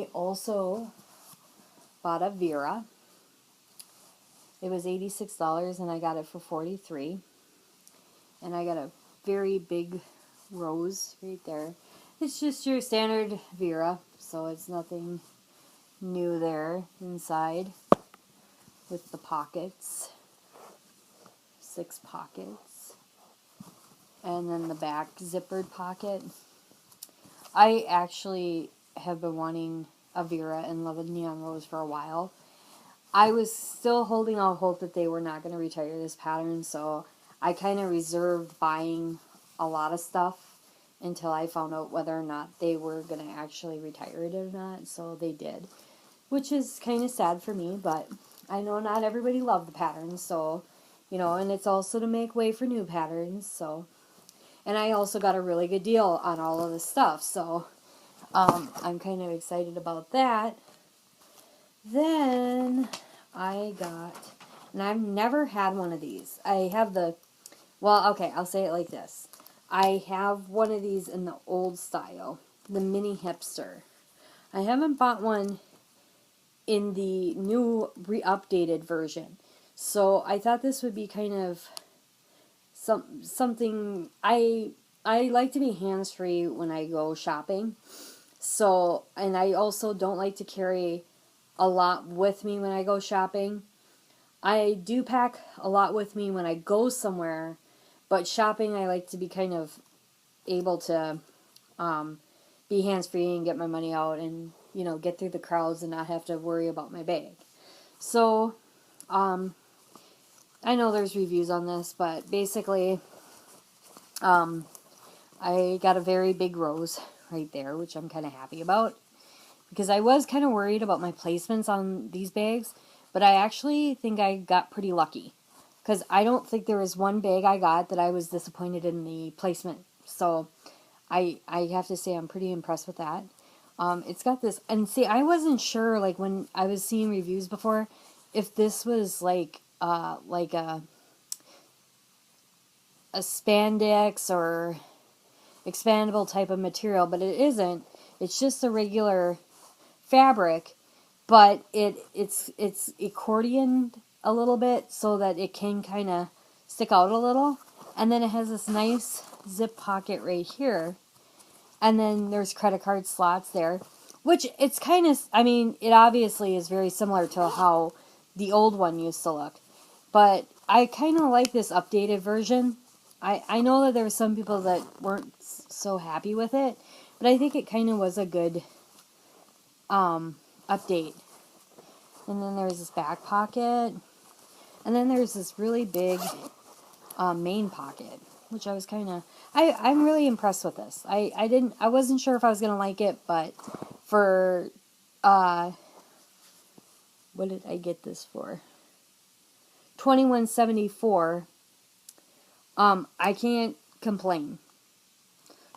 I also bought a Vera. It was $86 and I got it for $43. And I got a very big rose right there. It's just your standard Vera, so it's nothing new there inside with the pockets. 6 pockets. And then the back zippered pocket. I actually have been wanting a Vera and Love a Neon Rose for a while. I was still holding out hope that they were not going to retire this pattern, so I kind of reserved buying a lot of stuff until I found out whether or not they were going to actually retire it or not, so they did. Which is kind of sad for me, but I know not everybody loved the pattern, so, you know, and it's also to make way for new patterns, so. And I also got a really good deal on all of this stuff, so I'm kind of excited about that. Then I got, and I've never had one of these. I have well, okay, I'll say it like this. I have one of these in the old style, the mini hipster. I haven't bought one in the new re-updated version. So I thought this would be kind of something. I like to be hands-free when I go shopping. So, and I also don't like to carry a lot with me when I go shopping. I do pack a lot with me when I go somewhere, but shopping I like to be kind of able to be hands-free and get my money out and, you know, get through the crowds and not have to worry about my bag. So, I know there's reviews on this, but basically, I got a very big rose right there, which I'm kind of happy about. Because I was kind of worried about my placements on these bags, but I actually think I got pretty lucky. Because I don't think there was one bag I got that I was disappointed in the placement. So, I have to say I'm pretty impressed with that. It's got this, and see, I wasn't sure, like, when I was seeing reviews before, if this was, like a spandex or expandable type of material, but it isn't. It's just a regular fabric, but it's accordioned a little bit so that it can kind of stick out a little, and then it has this nice zip pocket right here, and then there's credit card slots there, which it's kind of, I mean, it obviously is very similar to how the old one used to look, but I kind of like this updated version. I know that there were some people that weren't so happy with it, but I think it kind of was a good update. And then there's this back pocket, and then there's this really big main pocket, which I was kind of, I'm really impressed with this. I wasn't sure if I was gonna like it, but for what did I get this for? $21.74. I can't complain.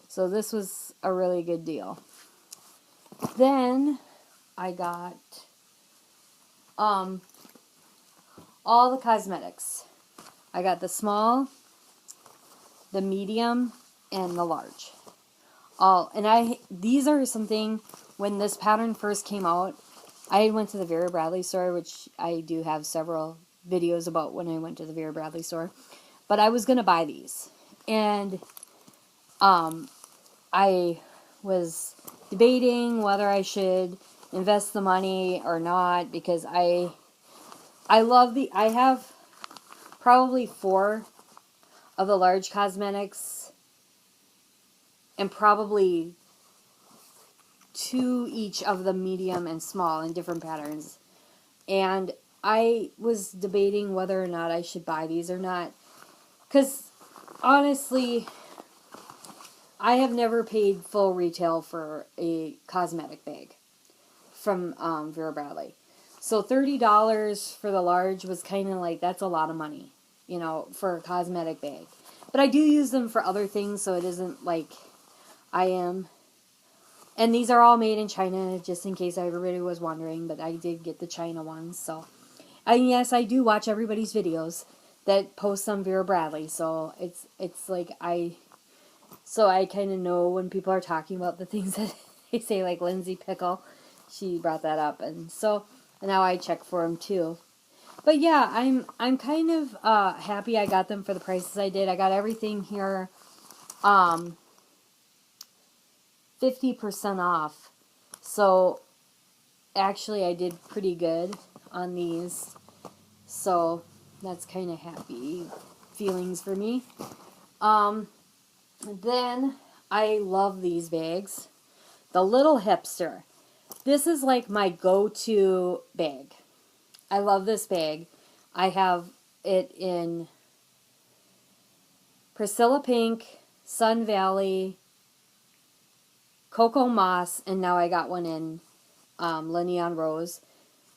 So this was a really good deal. Then I got all the cosmetics. I got the small, the medium, and the large. These are something, when this pattern first came out, I went to the Vera Bradley store, which I do have several videos about when I went to the Vera Bradley store. But I was going to buy these. And I was debating whether I should invest the money or not, because I have probably 4 of the large cosmetics and probably 2 each of the medium and small in different patterns. And I was debating whether or not I should buy these or not. Because, honestly, I have never paid full retail for a cosmetic bag from Vera Bradley. So $30 for the large was kind of like, that's a lot of money, you know, for a cosmetic bag. But I do use them for other things, so it isn't like I am. And these are all made in China, just in case everybody was wondering, but I did get the China ones, so. And yes, I do watch everybody's videos that post on Vera Bradley, so it's like I kind of know when people are talking about the things that they say, like Lindsay Pickle. she brought that up, and so now I check for them too. But yeah, I'm kind of happy I got them for the prices I did. I got everything here 50% off. So actually I did pretty good on these. So that's kind of happy feelings for me. Then I love these bags. The Little Hipster. This is like my go-to bag. I love this bag. I have it in Priscilla Pink, Sun Valley, Cocoa Moss, and now I got one in La Neon Rose.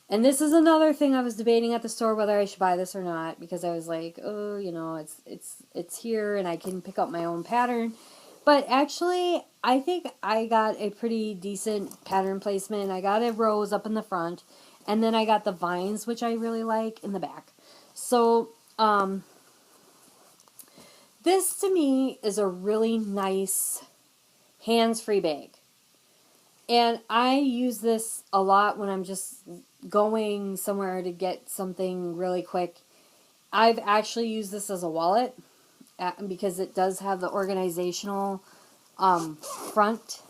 And this is another thing I was debating at the store whether I should buy this or not, because I was like, oh, you know, it's here and I can pick up my own pattern. But actually, I think I got a pretty decent pattern placement. I got a rose up in the front, and then I got the vines, which I really like, in the back. So, this to me is a really nice hands-free bag. And I use this a lot when I'm just going somewhere to get something really quick. I've actually used this as a wallet because it does have the organizational front.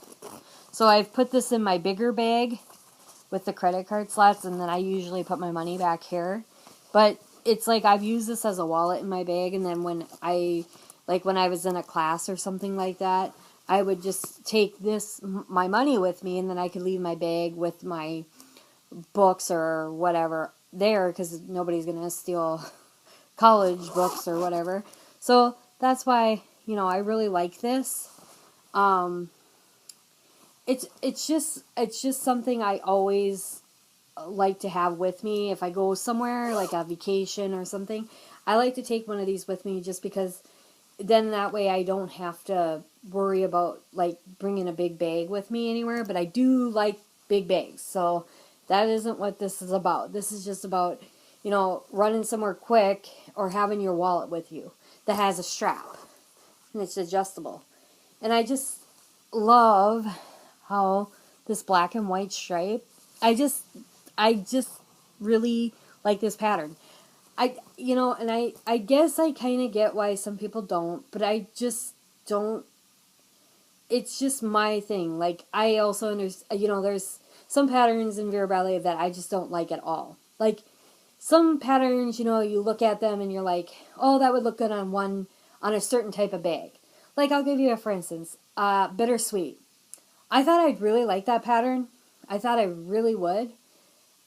So I've put this in my bigger bag with the credit card slots, and then I usually put my money back here. But it's like I've used this as a wallet in my bag, and then when I was in a class or something like that, I would just take my money with me, and then I could leave my bag with my books or whatever there, because nobody's going to steal college books or whatever. So that's why, you know, I really like this. It's just something I always like to have with me if I go somewhere, like a vacation or something. I like to take one of these with me just because then that way I don't have to worry about like bringing a big bag with me anywhere. But I do like big bags, so that isn't what this is about. This is just about, you know, running somewhere quick or having your wallet with you that has a strap and it's adjustable. And I just love how this black and white stripe, I just really like this pattern. I guess I kind of get why some people don't, but I just don't. It's just my thing. Like, I also understand, you know, there's some patterns in Vera Ballet that I just don't like at all. Like, some patterns, you know, you look at them and you're like, oh, that would look good on a certain type of bag. Like, I'll give you a for instance, Bittersweet. I thought I'd really like that pattern. I thought I really would.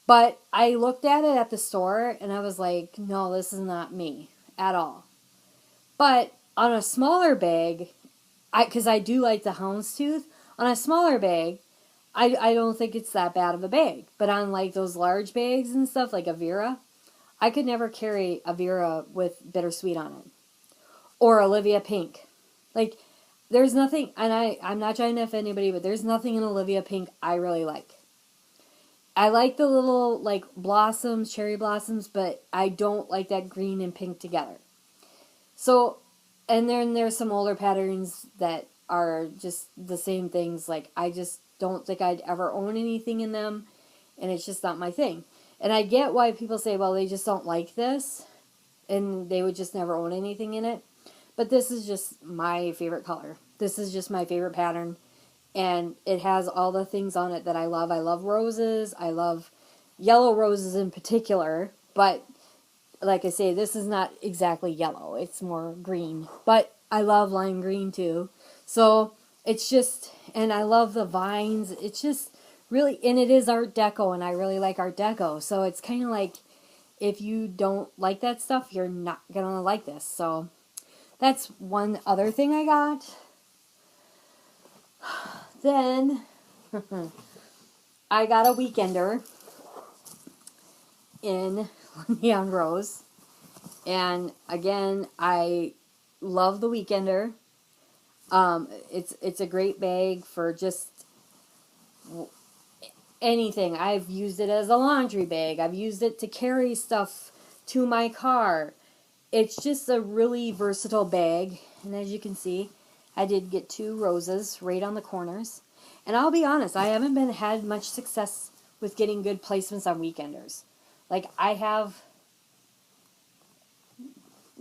But I looked at it at the store and I was like, no, this is not me at all. But on a smaller bag, because I do like the houndstooth, on a smaller bag, I don't think it's that bad of a bag. But on like those large bags and stuff, like a Vera, I could never carry a Vera with Bittersweet on it. Or Olivia Pink. Like, there's nothing, and I'm not trying to offend anybody, but there's nothing in Olivia Pink I really like. I like the little, like, blossoms, cherry blossoms, but I don't like that green and pink together. So, and then there's some older patterns that are just the same things. Like, I just don't think I'd ever own anything in them, and it's just not my thing. And I get why people say, well, they just don't like this, and they would just never own anything in it. But this is just my favorite color. This is just my favorite pattern. And it has all the things on it that I love. I love roses. I love yellow roses in particular. But like I say, this is not exactly yellow. It's more green. But I love lime green too. So it's just, and I love the vines. It's just really, and it is Art Deco, and I really like Art Deco. So it's kind of like, if you don't like that stuff, you're not going to like this. So that's one other thing I got. Then I got a Weekender in Neon Rose. And again, I love the Weekender. It's a great bag for just anything. I've used it as a laundry bag. I've used it to carry stuff to my car. It's just a really versatile bag. And as you can see, I did get 2 roses right on the corners. And I'll be honest, I haven't had much success with getting good placements on weekenders. Like, I have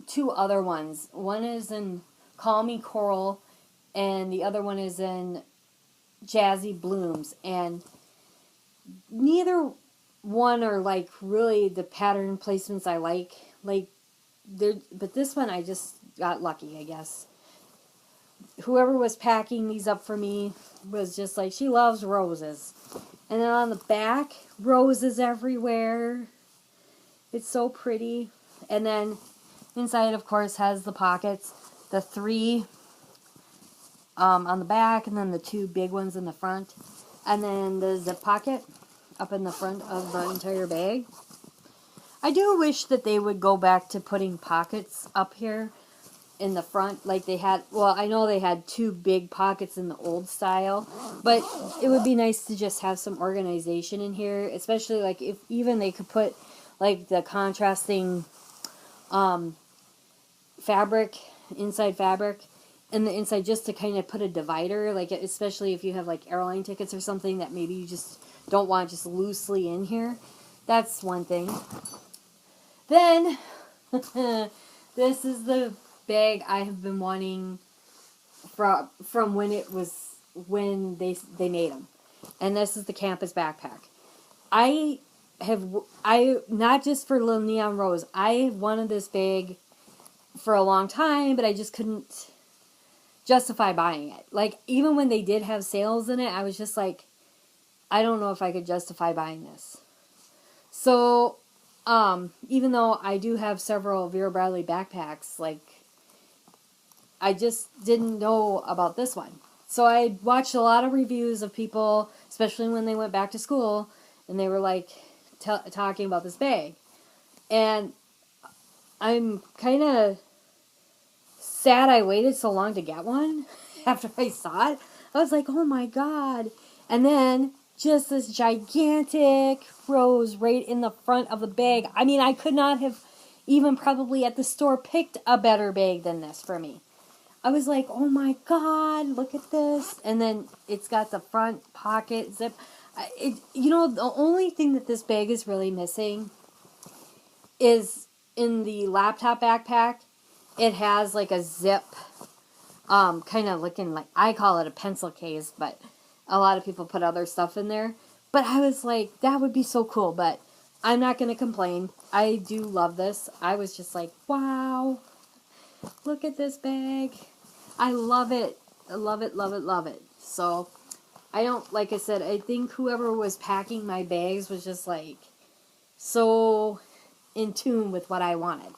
two other ones. One is in Call Me Coral, and the other one is in Jazzy Blooms. And neither one are, like, really the pattern placements I like. Like, but this one I just got lucky, I guess. Whoever was packing these up for me was just like, she loves roses. And then on the back, roses everywhere. It's so pretty. And then inside, of course, has the pockets. The 3 on the back, and then the 2 big ones in the front. And then the zip pocket up in the front of the entire bag. I do wish that they would go back to putting pockets up here in the front like they had. Well, I know they had 2 big pockets in the old style, but it would be nice to just have some organization in here, especially like if even they could put like the contrasting fabric, inside fabric, in the inside, just to kind of put a divider, like especially if you have like airline tickets or something that maybe you just don't want just loosely in here. That's one thing. Then this is the bag I have been wanting from when they made them, and this is the campus backpack. I not just for Little Neon Rose. I wanted this bag for a long time, but I just couldn't justify buying it. Like, even when they did have sales in it, I was just like, I don't know if I could justify buying this. So, even though I do have several Vera Bradley backpacks, like, I just didn't know about this one. So I watched a lot of reviews of people, especially when they went back to school, and they were like talking about this bag. And I'm kind of sad I waited so long to get one after I saw it. I was like, oh my god. And then just this gigantic rose right in the front of the bag. I mean, I could not have even probably at the store picked a better bag than this for me. I was like, oh my god, look at this. And then it's got the front pocket zip. The only thing that this bag is really missing is in the laptop backpack, it has like a zip, kind of looking like, I call it a pencil case, but a lot of people put other stuff in there. But I was like, that would be so cool, but I'm not going to complain. I do love this. I was just like, wow, look at this bag. I love it. I love it, love it, love it. So, like I said, I think whoever was packing my bags was just like so in tune with what I wanted.